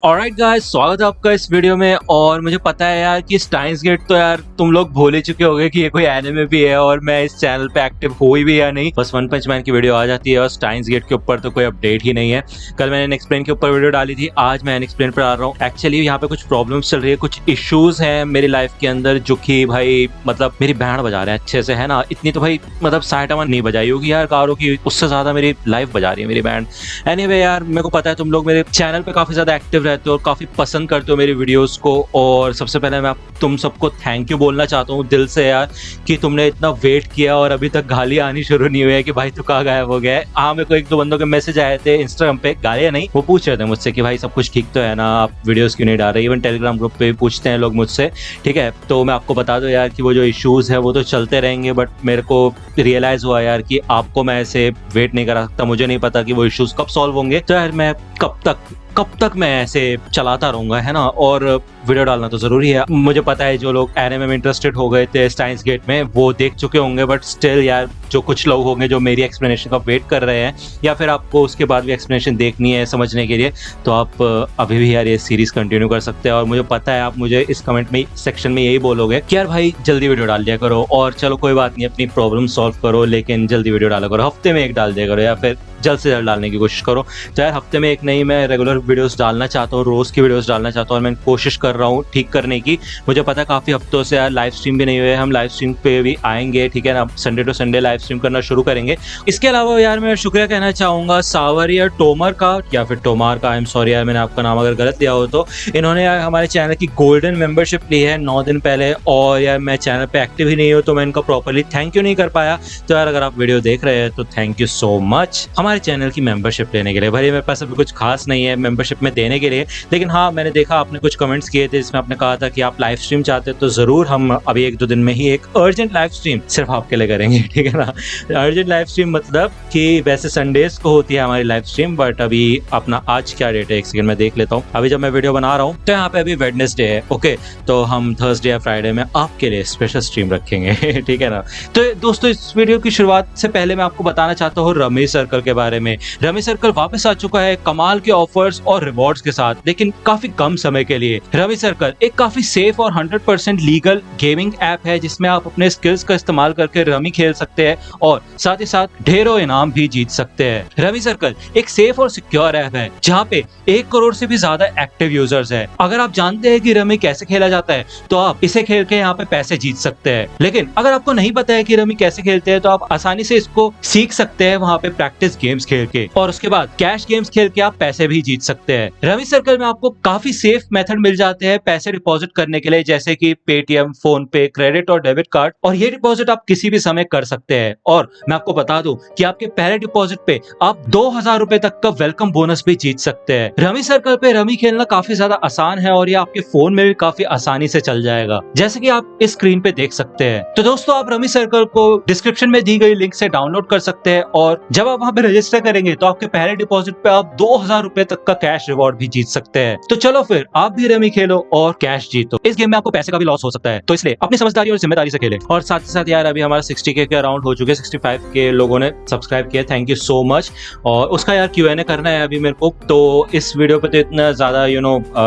Alright guys, स्वागत है आपका इस वीडियो में। और मुझे पता है यार कि स्टाइन्स गेट तो यार तुम लोग भूल ही चुके होगे कि ये कोई एनिमे भी है और मैं इस चैनल पे एक्टिव हुई भी या नहीं। बस वन पंच मैन की वीडियो आ जाती है और स्टाइन्स गेट के ऊपर तो कोई अपडेट ही नहीं है। कल मैंने एक्सप्लेन के ऊपर वीडियो डाली थी, आज मैं एक्सप्लेन पर आ रहा हूँ। एक्चुअली यहाँ पे कुछ प्रॉब्लम्स चल रही है, कुछ इश्यूज हैं मेरी लाइफ के अंदर जो कि भाई मतलब मेरी बैंड बजा रहे हैं अच्छे से, है ना। इतनी तो भाई मतलब साइटामा नहीं बजाई होगी यार कारों की, उससे ज्यादा मेरी लाइफ बजा रही है मेरी बैंड। एनीवे यार, मेरे को पता है तुम लोग मेरे चैनल पे काफी ज्यादा एक्टिव रहते हो और काफी पसंद करते हो मेरी वीडियोस को। और सबसे पहले मैं तुम सबको थैंक यू बोलना चाहता हूँ दिल से यार कि तुमने इतना वेट किया और अभी तक गालियां आनी शुरू नहीं हुई है कि भाई तू कहाँ गायब हो गया है। हाँ, मेरे को एक दो बंदों के मैसेज आए थे इंस्टाग्राम पे, गालियां नहीं, वो पूछ रहे थे मुझसे कि भाई सब कुछ ठीक तो है ना, आप वीडियोस क्यों नहीं डाल रहे। इवन टेलीग्राम ग्रुप पे भी पूछते हैं लोग मुझसे, ठीक है। तो मैं आपको बता दूं यार कि वो जो इश्यूज है वो तो चलते रहेंगे, बट मेरे को रियलाइज हुआ यार कि आपको मैं ऐसे वेट नहीं करा सकता। मुझे नहीं पता कि वो इश्यूज कब सॉल्व होंगे, तो यार मैं कब तक मैं ऐसे चलाता रहूंगा, है ना। और वीडियो डालना तो जरूरी है। मुझे पता है जो लोग एनिमे में इंटरेस्टेड हो गए थे स्टाइन्स गेट में वो देख चुके होंगे, बट स्टिल यार जो कुछ लोग होंगे जो मेरी एक्सप्लेनेशन का वेट कर रहे हैं या फिर आपको उसके बाद भी एक्सप्लेनेशन देखनी है समझने के लिए, तो आप अभी भी यार ये सीरीज कंटिन्यू कर सकते हैं। और मुझे पता है आप मुझे इस कमेंट में सेक्शन में यही बोलोगे कि यार भाई जल्दी वीडियो डाल दिया करो, और चलो कोई बात नहीं, अपनी प्रॉब्लम सॉल्व करो लेकिन जल्दी वीडियो डाला करो, हफ्ते में एक डाल दिया करो या फिर जल्द से जल्द डालने की कोशिश करो। तो यार हफ्ते में एक नहीं, मैं रेगुलर वीडियोस डालना चाहता हूँ, रोज की वीडियोस डालना चाहता हूँ और मैं कोशिश कर रहा हूँ ठीक करने की। मुझे पता है काफी हफ्तों से यार लाइव स्ट्रीम भी नहीं हुए, हम लाइव स्ट्रीम पे भी आएंगे, ठीक है ना। Sunday to Sunday live stream करना शुरू करेंगे। इसके अलावा यार मैं शुक्रिया कहना चाहूंगा सावर या टोमर का, या फिर टोमार का, आई एम सॉरी यार मैंने आपका नाम अगर गलत लिया हो तो। इन्होंने यार हमारे चैनल की गोल्डन मेंबरशिप ली है 9 दिन पहले, और यार मैं चैनल पे एक्टिव ही नहीं हूँ तो मैं इनको प्रॉपरली थैंक यू नहीं कर पाया। तो यार अगर आप वीडियो देख रहे हैं तो थैंक यू सो मच हमारे चैनल की मेंबरशिप लेने के लिए। भले मेरे पास अभी कुछ खास नहीं है मेंबरशिप में देने के लिए, लेकिन हाँ मैंने देखा आपने कुछ कमेंट्स किए थे जिसमें आपने कहा था कि आप लाइव स्ट्रीम चाहते हैं, तो जरूर हम अभी 1-2 दिन में ही एक अर्जेंट लाइव स्ट्रीम सिर्फ आपके लिए करेंगे, ठीक है ना। अर्जेंट लाइव स्ट्रीम मतलब कि वैसे संडेज को होती है हमारी लाइव स्ट्रीम, बट अभी अपना आज क्या डेट है एक सेकंड में देख लेता हूँ। अभी जब मैं वीडियो बना रहा हूँ तो यहाँ पे अभी वेडनेसडे है, ओके। तो हम थर्सडे या फ्राइडे में आपके लिए स्पेशल स्ट्रीम रखेंगे ठीक है ना। तो दोस्तों इस वीडियो की शुरुआत से पहले मैं आपको बताना चाहता हूँ रमी सर्कल के बारे में। रमी सर्कल वापस आ चुका है कमाल के ऑफर्स और रिवॉर्ड्स के साथ, लेकिन काफी कम समय के लिए। रमी सर्कल एक काफी सेफ और 100% लीगल गेमिंग ऐप है जिसमें आप अपने स्किल्स का इस्तेमाल करके रमी खेल सकते हैं और साथ ही साथ ढेरों इनाम भी जीत सकते हैं। रमी सर्कल एक सेफ और सिक्योर ऐप है जहाँ पे 1 करोड़ से भी ज्यादा एक्टिव यूजर्स है। अगर आप जानते हैं कि रमी कैसे खेला जाता है तो आप इसे खेल के यहाँ पे पैसे जीत सकते हैं, लेकिन अगर आपको नहीं पता है कि रमी कैसे खेलते हैं तो आप आसानी से इसको सीख सकते हैं वहाँ पे प्रैक्टिस गेम्स खेल के, और उसके बाद कैश गेम्स खेल के आप पैसे भी जीत सकते हैं। रमी सर्कल में आपको काफी सेफ मेथड मिल जाते हैं पैसे डिपॉजिट करने के लिए, जैसे कि पेटीएम, फोन पे, क्रेडिट और डेबिट कार्ड, और ये डिपॉजिट आप किसी भी समय कर सकते हैं। और मैं आपको बता दूं कि आपके पहले डिपॉजिट पे आप 2000 रुपए तक का वेलकम बोनस भी जीत सकते हैं। रमी सर्कल पे रमी खेलना काफी ज्यादा आसान है और ये आपके फोन में भी काफी आसानी से चल जाएगा, जैसे कि आप इस स्क्रीन पे देख सकते हैं। तो दोस्तों आप रमी सर्कल को डिस्क्रिप्शन में दी गई लिंक से डाउनलोड कर सकते हैं, और जब आप वहां पे रजिस्टर करेंगे तो आपके पहले डिपॉजिट पे आप 2000 रुपए तक का कैश रिवॉर्ड भी जीत सकते हैं। तो चलो फिर आप भी रमी खेलो और कैश जीतो। इस गेम में आपको पैसे का भी लॉस हो सकता है, तो इसलिए अपनी समझदारी और जिम्मेदारी से खेलें। और साथ ही साथ यार अभी हमारा 60K के अराउंड हो चुके, 65 के लोगों ने सब्सक्राइब किया, थैंक यू सो मच। और उसका यार Q&A करना है अभी मेरे को, तो इस वीडियो पे तो इतना ज्यादा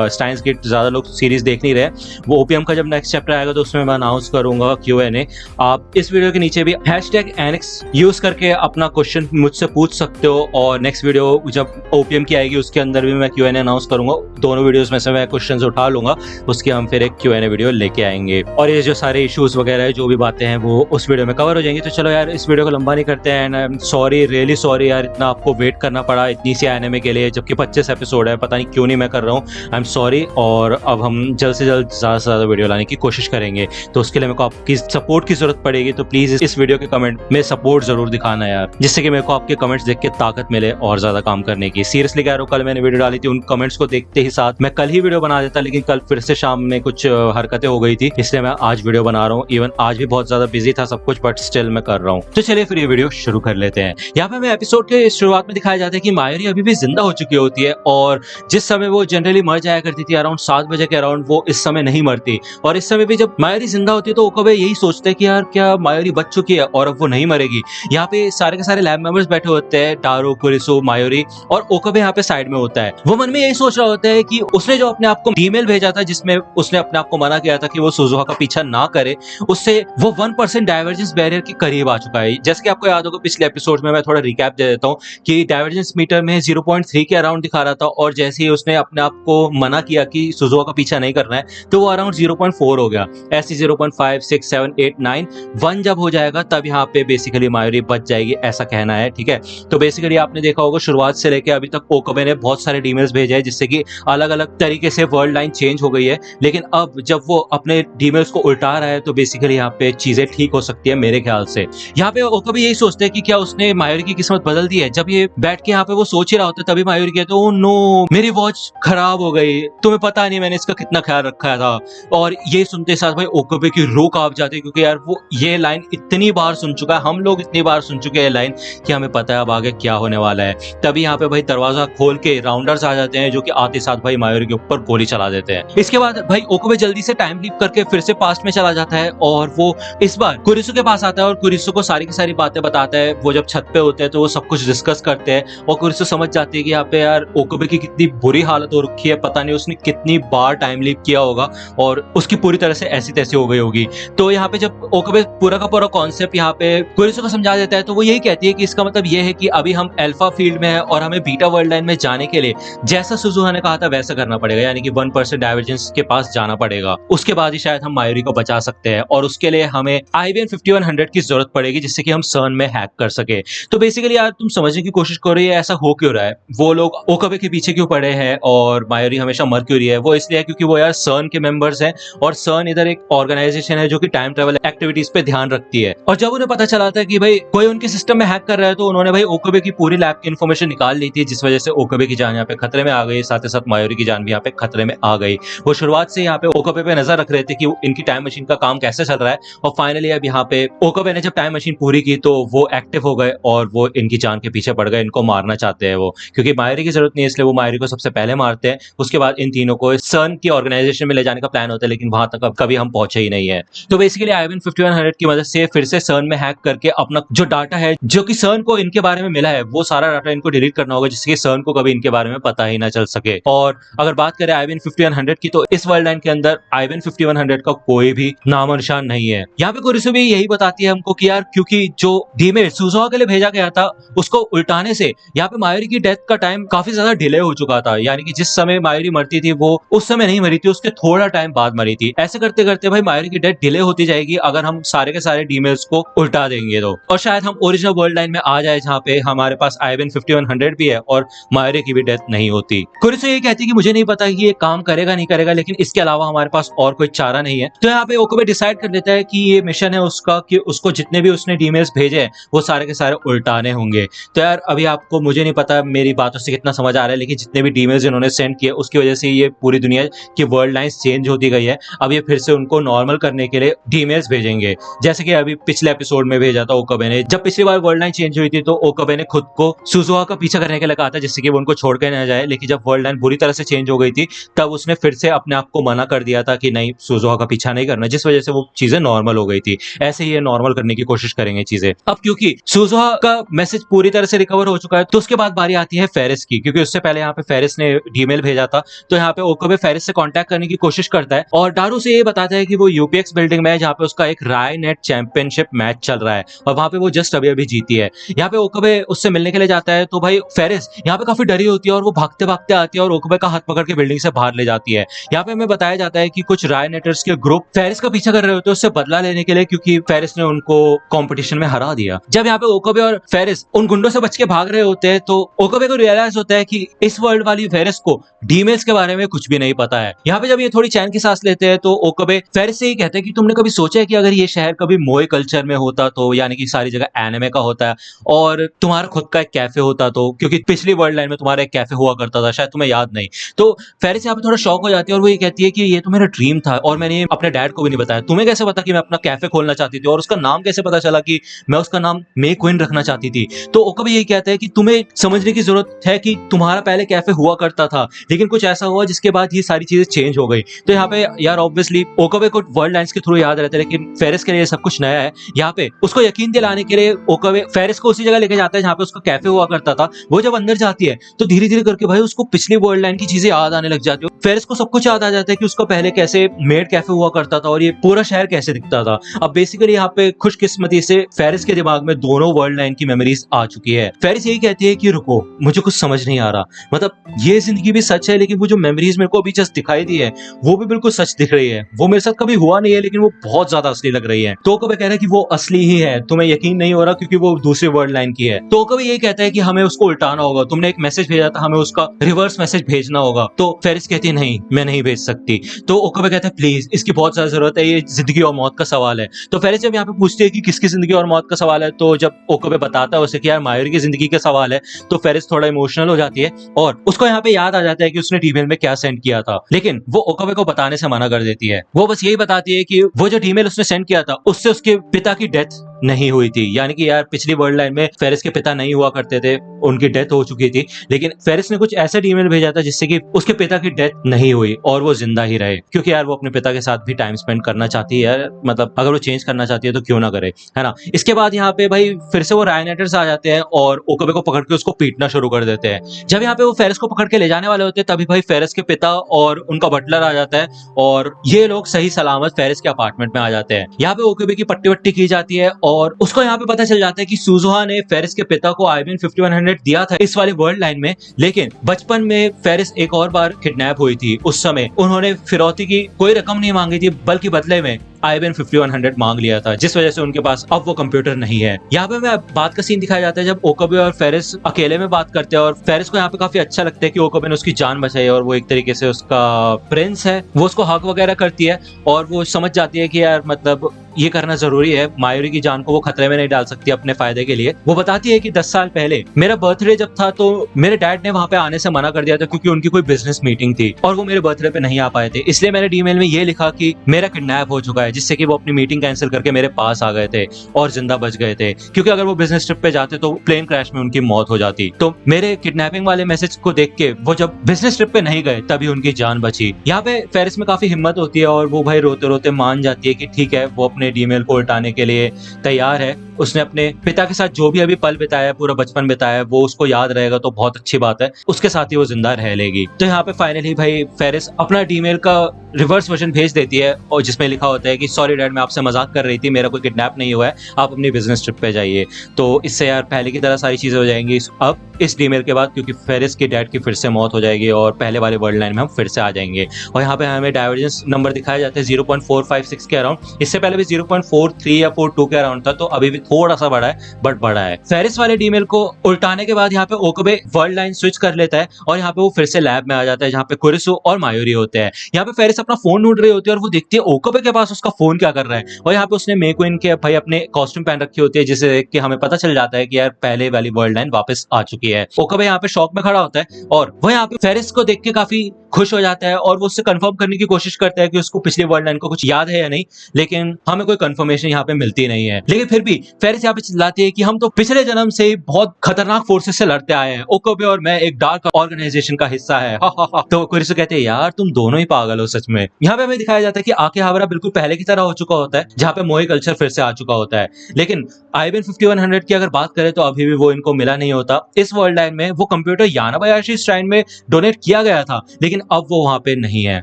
स्टाइन्स गेट ज्यादा लोग सीरीज देख नहीं रहे। वो ओपीएम का जब नेक्स्ट चैप्टर आएगा तो उसमें मैं अनाउंस करूंगा Q&A। आप इस वीडियो के नीचे भी #NX यूज करके अपना क्वेश्चन मुझसे पूछ सकते हो, और नेक्स्ट वीडियो जब ओपीएम की आएगी उसके अंदर भी मैं Q&A अनाउंस करूंगा। दोनों वीडियोस में से मैं क्वेश्चंस उठा लूंगा, उसके हम फिर एक Q&A वीडियो लेके आएंगे, और ये जो सारे इश्यूज वगैरह है जो भी बातें हैं वो उस वीडियो में कवर हो जाएंगी। तो चलो यार इस वीडियो को लंबा नहीं करते हैं, and I am sorry, really sorry यार इतना आपको वेट करना पड़ा इतनी सी एनिमे के लिए, जबकि 25 एपिसोड है, पता नहीं क्यों नहीं मैं कर रहा हूँ, आई एम सॉरी। और अब हम जल्द से जल्द ज्यादा से ज्यादा वीडियो लाने की कोशिश करेंगे, तो उसके लिए मेरे को आपकी सपोर्ट की जरूरत पड़ेगी। तो प्लीज इस वीडियो के कमेंट में सपोर्ट जरूर दिखाना यार, जिससे कि मेरे को आपके कमेंट्स देख के ताकत मिले और ज्यादा काम करने की। सीरियसली कह रहा हूँ, कल मैंने वीडियो डाली थी, उन कमेंट्स को देखते ही साथ मैं कल ही वीडियो बना देता, लेकिन कल फिर से शाम में कुछ हरकतें हो गई थी, इसलिए मैं आज वीडियो बना रहा हूँ। इवन आज भी बहुत ज्यादा बिजी था सब कुछ, बट स्टिल मैं कर रहा हूँ। रहा हूँ। तो चलिए फिर ये वीडियो शुरू कर लेते हैं। यहाँ पे हमें एपिसोड के शुरुआत में दिखाया जाता है कि मायोरी अभी भी जिंदा हो चुकी होती है और जिस समय वो जनरली मर जाया करती थी अराउंड 7 बजे के अराउंड, वो इस समय नहीं मरती। और इस समय भी जब मायोरी जिंदा होती है तो ओकाबे यही सोचते हैं कि यार क्या मायोरी बच चुकी है और अब वो नहीं मरेगी। यहाँ पे सारे के सारे लैब मेंबर्स बैठे होते हैं, टारो, कुरिसु, मायोरी और ओकाबे यहाँ पे साइड में होता है। वो मन में यही सोच रहा होता है कि उसने जो अपने आप को ईमेल भेजा था जिसमें उसने अपने आप को मना किया था कि वो सुजुहा का पीछा ना करे, उससे वो 1% डाइवर्जेंस बैरियर के करीब आ चुका है। जैसे कि आपको याद होगा पिछले एपिसोड में, मैं थोड़ा रिकैप दे देता हूँ कि डाइवर्जेंस मीटर में 0.3 के अराउंड दिखा रहा था और जैसे ही उसने अपने आप को मना किया कि सुजुहा का पीछा नहीं करना है तो वो अराउंड 0.4 हो गया। ऐसे 0.5, 6, 7, 8, 9, 1 जब हो जाएगा तब यहाँ पे बेसिकली मायोरी बच जाएगी, ऐसा कहना है। ठीक है, तो बेसिकली आपने देखा होगा शुरुआत से लेके अभी तक ओकाबे ने बहुत सारे डीमेल्स भेजे हैं जिससे कि अलग अलग तरीके से वर्ल्ड लाइन चेंज हो गई है। लेकिन अब जब वो अपने डीमेल्स को उल्टा रहा है तो बेसिकली यहाँ पे चीजें ठीक हो सकती है मेरे ख्याल से। यहाँ पे ओकाबे यही सोचते हैं कि क्या उसने मायोरी की किस्मत बदल दी है। जब ये बैठ के यहाँ पे वो सोच ही रहा होता है तभी मायोरी कहते हैं, ओह नो मेरी वॉच खराब हो गई, तुम्हें पता नहीं मैंने इसका कितना ख्याल रखा था। और ये सुनते साथ भाई ओकाबे की रूह कांप जाती है क्योंकि यार वो ये लाइन इतनी बार सुन चुका है, हम लोग इतनी बार सुन चुके हैं लाइन कि हमें पता है अब आगे क्या होने वाला है। तभी यहाँ पे भाई दरवाजा खोल के राउंडर्स आ जाते हैं जो कि आते साथ भाई मायोरी के ऊपर गोली चला देते हैं। इसके बाद भाई ओकाबे जल्दी से टाइम लीप करके फिर से पास्ट में चला जाता है और वो इस बार कुरिसु के पास आता है और कुरिसु को सारी की सारी बातें बताता है। वो जब छत पे होते हैं तो वो सब कुछ डिस्कस करते हैं और कुरिसु समझ जाती है कि यहाँ पे यार ओकाबे की कितनी बुरी हालत हो रखी है, पता नहीं उसने कितनी बार टाइम लीप किया होगा और उसकी पूरी तरह से ऐसी तैसी हो गई होगी। तो यहाँ पे जब ओकाबे पूरा का पूरा कॉन्सेप्ट यहाँ पे कुरिसु को समझा देता है तो वो यही कहती है कि इसका मतलब ये है कि अभी हम अल्फा फील्ड में है और हमें बीटा वर्ल्ड लाइन में जाने के लिए जैसा सुजुहा ने कहा था वैसा करना पड़ेगा, यानी कि 1% डाइवर्जेंस के पास जाना पड़ेगा। उसके बाद ही शायद हम मायोरी को बचा सकते हैं और उसके लिए हमें IBM 5100 की जरूरत पड़ेगी जिससे कि हम सर्न में हैक कर सके। तो बेसिकली यार तुम समझने की कोशिश करो ये ऐसा हो क्यों रहा है, वो लोग ओकाबे के पीछे क्यों पड़े हैं और मायोरी हमेशा मर क्यों रही है। वो इसलिए है क्योंकि वो यार सर्न के मेंबर्स हैं और सर्न इधर एक ऑर्गेनाइजेशन है जो कि टाइम ट्रेवल एक्टिविटीज पे ध्यान रखती है। और जब उन्हें पता चला था कि भाई कोई उनके सिस्टम में हैक कर रहा है तो उन्होंने भाई ओकाबे की पूरी लैब की इन्फॉर्मेशन निकाल ली थी, जिस वजह से ओकाबे की जान यहाँ पे खतरे में आ गई, साथ ही साथ मायोरी की जान भी यहाँ पे खतरे में आ गई। वो शुरुआत से यहाँ पे ओकाबे पे नजर रख रहे थे कि इनकी टाइम मशीन का काम कैसे चल रहा है और फाइनली अब यहाँ पे ओकाबे ने जब टाइम मशीन पूरी की तो वो एक्टिव हो गए और वो इनकी जान के पीछे पड़ गए, इनको मारना चाहते हैं वो, क्योंकि मायोरी की जरूरत नहीं है इसलिए वो मायोरी को सबसे पहले मारते हैं। उसके बाद इन तीनों को सर्न की ऑर्गेनाइजेशन में ले जाने का प्लान होता है लेकिन वहां तक कभी हम पहुंचे ही नहीं है। तो बेसिकली IBM 5100 की मदद से फिर से सर्न में हैक करके अपना जो डाटा है जो कि सर्न को इनके बारे में मिला है वो सारा डाटा इनको डिलीट करना होगा जिससे कि सर्न को कभी इनके बारे में पता ही ना चल सके। और अगर बात करें IBM 5100 की तो इस वर्ल्ड लाइन के अंदर IBM 5100 का कोई भी नामो निशान नहीं है। यहाँ पे कुरिसु भी यही बताती है हमको कि यार क्योंकि जो डीमेल सुजुहा के लिए भेजा गया था उसको उल्टाने से यहाँ पे मायोरी की डेथ का टाइम काफी ज्यादा डिले हो चुका था, यानी कि जिस समय मायोरी मरती थी वो उस समय नहीं मरी थी, उसके थोड़ा टाइम बाद मरी थी। ऐसे करते करते भाई मायोरी की डेथ डिले होती जाएगी अगर हम सारे के सारे डीमेल्स को उल्टा देंगे तो, और शायद हम ओरिजिनल वर्ल्ड लाइन में आ जाए जहाँ पे हमारे पास IBM 5100 भी है और मायोरी की भी डेथ नहीं होती। कुरिसु ये कहती है कि मुझे नहीं पता कि ये काम करेगा नहीं करेगा लेकिन इसके अलावा हमारे पास और कोई चारा नहीं है। तो यहाँ पे ओकाबे डिसाइड कर देता है कि ये मिशन है उसका कि उसको जितने भी उसने डीमेल्स भेजे वो सारे के सारे उल्टाने होंगे। तो यार अभी आपको मुझे नहीं पता मेरी बातों से कितना समझ आ रहा है लेकिन जितने भी डीमेल्स इन्होंने सेंड किए उसकी वजह से ये पूरी दुनिया की वर्ल्ड लाइंस चेंज होती गई है। अब ये फिर से उनको नॉर्मल करने के लिए डीमेल्स भेजेंगे जैसे कि अभी पिछले एपिसोड में भेजा था ओकाबे ने। जब पिछली बार वर्ल्ड लाइन चेंज हुई थी तो ओकाबे ने खुद को सुजुहा का पीछा करने के लिए कहा था जिससे कि वो उनको छोड़ के न जाए, लेकिन जब वर्ल्ड लाइन बुरी तरह से चेंज हो गई थी तब उसने फिर से अपने आप को मना कर दिया था कि नहीं सुजुहा का पीछा नहीं करना, जिस वजह से वो चीजें नॉर्मल हो गई थी। ऐसे ही ये नॉर्मल करने की कोशिश करेंगे चीजें। अब क्योंकि सुजुहा का मैसेज पूरी तरह से रिकवर हो चुका है तो उसके बाद बारी आती है फेरिस की, क्योंकि उससे पहले यहाँ पे फेरिस ने डीमेल भेजा था। तो यहाँ पे ओकाबे फेरिस से कांटेक्ट करने की कोशिश करता है और डारू से ये बताता है कि वो यूपीएक्स बिल्डिंग में है जहाँ पे उसका एक राय नेट चैंपियनशिप मैच चल रहा है और वहां पे वो जस्ट अभी अभी जीती है। यहाँ पे ओकाबे उससे मिलने के लिए जाता है तो भाई फेरिस यहाँ पे काफी डरी होती है और वो भागते भागते आती है और ओकाबे का हाथ पकड़ के बिल्डिंग से बाहर ले जाती है। यहाँ पे हमें बताया जाता है कि कुछ राय नेटर्स के ग्रुप फेरिस का पीछा कर रहे होते हैं उससे बदला लेने के लिए, क्योंकि फेरिस ने उनको कंपटीशन में हरा दिया। जब यहाँ पे ओकाबे और फेरिस उन गुंडों से बच के भाग रहे होते हैं तो ओकाबे को रियलाइज होता है कि इस वर्ल्ड वाली फेरिस को डीमेल्स के बारे में कुछ भी नहीं पता है। यहाँ पे जब ये थोड़ी चैन की सांस लेते हैं तो ओकाबे फेरिस से ही कहते हैं कि तुमने कभी सोचा है कि अगर ये शहर कभी मोए कल्चर में होता तो, यानी कि सारी जगह एनिमे का होता है और तुम्हारा खुद का एक कैफे होता तो, क्योंकि पिछली वर्ल्ड लाइन में तुम्हारा एक कैफे हुआ करता था, शायद तुम्हें याद नहीं। तो फेरिस यहाँ पे थोड़ा शॉक हो जाती है और वो ये कहती है कि ये तो मेरा ड्रीम था और मैंने अपने डैड को भी नहीं बताया, तुम्हें कैसे पता कि मैं अपना कैफे खोलना चाहती थी और उसका नाम कैसे पता चला कि मैं उसका नाम मे क्विन रखना चाहती थी। तो ओकाबे यही कहता है कि तुम्हें समझने की जरूरत है कि तुम्हारा पहले कैफे हुआ करता था, लेकिन कुछ ऐसा हुआ जिसके बाद ये सारी चीजें चेंज हो गई। तो यहाँ पे यार ऑब्वियसली ओकाबे को वर्ल्ड लाइन्स के थ्रू याद रहता है, लेकिन फेरिस के लिए सब कुछ नया है। यहाँ पे उसको यकीन दिलाने के लिए ओकाबे फेरिस को उसी जगह लेके जाता है जहाँ पे उसका कैफे हुआ करता था। वो जब अंदर जाती है तो धीरे धीरे करके भाई उसको पिछली वर्ल्ड लाइन की चीजें याद आने लग जाती है। फेरिस को सब कुछ याद आ जाता है कि उसका पहले कैसे मेड कैफे हुआ करता था और ये पूरा शहर कैसे दिखता था। अब बेसिकली यहाँ पे खुशकिस्मती से फेरिस के दिमाग में दोनों वर्ल्ड लाइन की मेमोरीज आ चुकी है। फेरिस यही कहती है कि रुको, मुझे कुछ समझ नहीं आ रहा, मतलब ये जिंदगी भी सच है, लेकिन वो जो मेमोरीज मेरे को अभी जस्ट दिखाई दी है वो भी बिल्कुल सच दिख रही है। वो मेरे साथ कभी हुआ नहीं है, लेकिन वो बहुत ज्यादा असली लग रही है। तो ओकाबे कह रहा है कि वो असली ही है, तुम्हें यकीन नहीं हो रहा क्योंकि वो दूसरी वर्ल्ड लाइन की है। तो ओकाबे यही कहता है कि हमें उसको उल्टाना होगा, तुमने एक मैसेज भेजा था, हमें उसका रिवर्स मैसेज भेजना होगा। तो फेरिस कहती है नहीं, मैं नहीं भेज सकती। तो ओकाबे कहता है प्लीज, इसकी बहुत ज्यादा जरूरत है, ये जिंदगी और मौत का सवाल है। तो फेरिस जब यहाँ पे पूछती है कि किसकी जिंदगी और मौत का सवाल है, तो जब ओकाबे बताता है उसे कि यार मायोरी की जिंदगी का सवाल है, तो फेरिस थोड़ा इमोशनल हो जाती है और उसको यहाँ पे याद आ जाता है कि उसने ईमेल में क्या सेंड किया था। लेकिन वो ओकाबे को बताने से मना कर देती है। वो बस यही बताती है कि वो जो ईमेल उसने सेंड किया था उससे उसके पिता की डेथ नहीं हुई थी। यानी कि यार पिछली वर्ल्ड लाइन में फेरिस के पिता नहीं हुआ करते थे, उनकी डेथ हो चुकी थी, लेकिन फेरिस ने कुछ ऐसा ईमेल भेजा था जिससे कि उसके पिता की डेथ नहीं हुई और वो जिंदा ही रहे, क्योंकि यार वो अपने पिता के साथ भी टाइम स्पेंड करना चाहती है यार, मतलब अगर वो चेंज करना चाहती है तो क्यों ना करे, है ना। इसके बाद यहाँ पे भाई फिर से वो रायनेटर्स आ जाते हैं और ओकाबे को पकड़ के उसको पीटना शुरू कर देते हैं। जब यहाँ पे वो फेरिस को पकड़ के ले जाने वाले होते हैं तभी भाई फेरिस के पिता और उनका बटलर आ जाता है और ये लोग सही सलामत फेरिस के अपार्टमेंट में आ जाते हैं। यहाँ पे ओकाबे की पट्टी वट्टी की जाती है और उसको यहाँ पे पता चल जाता है कि सुजुहा ने फेरिस के पिता को IBM 5100 दिया था इस वाली वर्ल्ड लाइन में, लेकिन बचपन में फेरिस एक और बार किडनैप हुई थी। उस समय उन्होंने फिरौती की कोई रकम नहीं मांगी थी, बल्कि बदले में IBM 5100 मांग लिया था, जिस वजह से उनके पास अब वो कंप्यूटर नहीं है। यहाँ पे मैं बात का सीन दिखाया जाता है जब ओकाबे और फेरिस अकेले में बात करते हैं और फेरिस को यहाँ पे काफी अच्छा लगता है कि ओकाबे ने उसकी जान बचाई और वो एक तरीके से उसका प्रिंस है। वो उसको हक वगैरह करती है और वो समझ जाती है कि यार मतलब ये करना जरूरी है, मायोरी की जान को वो खतरे में नहीं डाल सकती अपने फायदे के लिए। वो बताती है कि 10 साल पहले मेरा बर्थडे जब था तो मेरे डैड ने वहां पे आने से मना कर दिया था क्योंकि उनकी कोई बिजनेस मीटिंग थी और वो मेरे बर्थडे पे नहीं आ पाए थे, इसलिए मैंने ईमेल में ये लिखा कि मेरा किडनैप हो चुका है, जिससे कि वो अपनी मीटिंग कैंसिल करके मेरे पास आ गए थे और जिंदा बच गए थे, क्योंकि अगर वो बिजनेस ट्रिप पे जाते तो प्लेन क्रैश में उनकी मौत हो जाती। तो मेरे किडनैपिंग वाले मैसेज को देख के वो जब बिजनेस ट्रिप पे नहीं गए तभी उनकी जान बची। यहाँ पे फेरिस में काफी हिम्मत होती है और वो भाई रोते रोते मान जाती है कि ठीक है, वो अपने ईमेल को उल्टाने के लिए तैयार है। उसने अपने पिता के साथ जो भी अभी पल बिताया है, पूरा बचपन बिताया है, वो उसको याद रहेगा तो बहुत अच्छी बात है, उसके साथ ही वो जिंदा रह लेगी। तो यहाँ पे फाइनली भाई फेरिस अपना ईमेल का रिवर्स वर्जन भेज देती है और जिसमें लिखा होता है कि सॉरी डैड, मैं आपसे मजाक कर रही थी, मेरा कोई किडनैप नहीं हुआ है, आप अपनी बिजनेस ट्रिप पे जाइए। तो इससे यार पहले की तरह सारी चीजें हो जाएंगी अब इस ईमेल के बाद, क्योंकि फेरिस की डैड की फिर से मौत हो जाएगी और पहले वाले वर्ल्ड लाइन में हम फिर से आ जाएंगे। और यहाँ पे हमें डाइवर्जेंस नंबर दिखाया जाता है 0.456 के अराउंड। इससे पहले भी 0.43 या 42 के अराउंड था, तो अभी भी थोड़ा सा बड़ा है बट बड़ा है। फेरिस वाले ईमेल को उल्टाने के बाद यहाँ पे ओकाबे वर्ल्ड लाइन स्विच कर लेता है और यहाँ पे वो फिर से लैब में आ जाता है जहाँ पे कुरिसु और मायोरी होते हैं। यहाँ पे फेरिस अपना फोन ढूंढ रही होती है और वो देखती है ओकाबे के पास उसका फोन क्या कर रहा है और यहाँ पे उसने मे क्वीन के भाई अपने कॉस्ट्यूम पहन रखी होती है, जिसे देख के हमें पता चल जाता है कि यार पहले वाली वर्ल्ड लाइन वापस आ चुकी है। ओकाबे यहाँ पे शॉक में खड़ा होता है और वो यहाँ पे फेरिस को देख के काफी खुश हो जाता है और वो उससे कंफर्म करने की कोशिश करता है कि उसको पिछली वर्ल्ड लाइन को कुछ याद है या नहीं, लेकिन हमें कोई कंफर्मेशन यहाँ पे मिलती नहीं है। लेकिन फिर भी फेरिस यहाँ पे चिल्लाती है कि हम तो पिछले जन्म से ही बहुत खतरनाक फोर्सेस से लड़ते आए हैं, ओकाबे और मैं एक डार्क ऑर्गेनाइजेशन का हिस्सा है। तो कुरिसु कहते हैं यार तुम दोनों ही पागल हो सच में। यहाँ पे हमें दिखाया जाता है कि आकेहाबरा बिल्कुल पहले की तरह हो चुका होता है, जहाँ पे मोई कल्चर फिर से आ चुका होता है, लेकिन IBM 5100 की अगर बात करें तो अभी भी वो इनको मिला नहीं होता। इस वर्ल्ड लाइन में वो कंप्यूटर यानाबायाशी श्राइन में डोनेट किया गया था, लेकिन अब वो वहां पे नहीं है।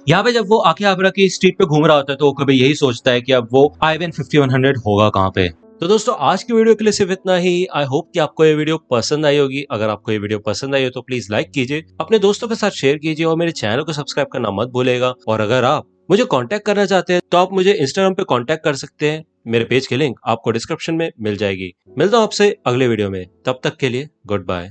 यहाँ पे जब वो आकेहाबरा की स्ट्रीट पे घूम रहा होता है तो कभी यही सोचता है कि अब वो IBM 5100 होगा कहाँ पे। तो दोस्तों आज की वीडियो के लिए सिर्फ इतना ही। आई होप कि आपको ये वीडियो पसंद आई होगी। अगर आपको ये वीडियो पसंद आई हो तो प्लीज लाइक कीजिए, अपने दोस्तों के साथ शेयर कीजिए और मेरे चैनल को सब्सक्राइब करना मत भूलेगा। और अगर आप मुझे कांटेक्ट करना चाहते हैं तो आप मुझे इंस्टाग्राम पे कांटेक्ट कर सकते हैं, मेरे पेज की लिंक आपको डिस्क्रिप्शन में मिल जाएगी। मिलता हूँ आपसे अगले वीडियो में, तब तक के लिए गुड बाय।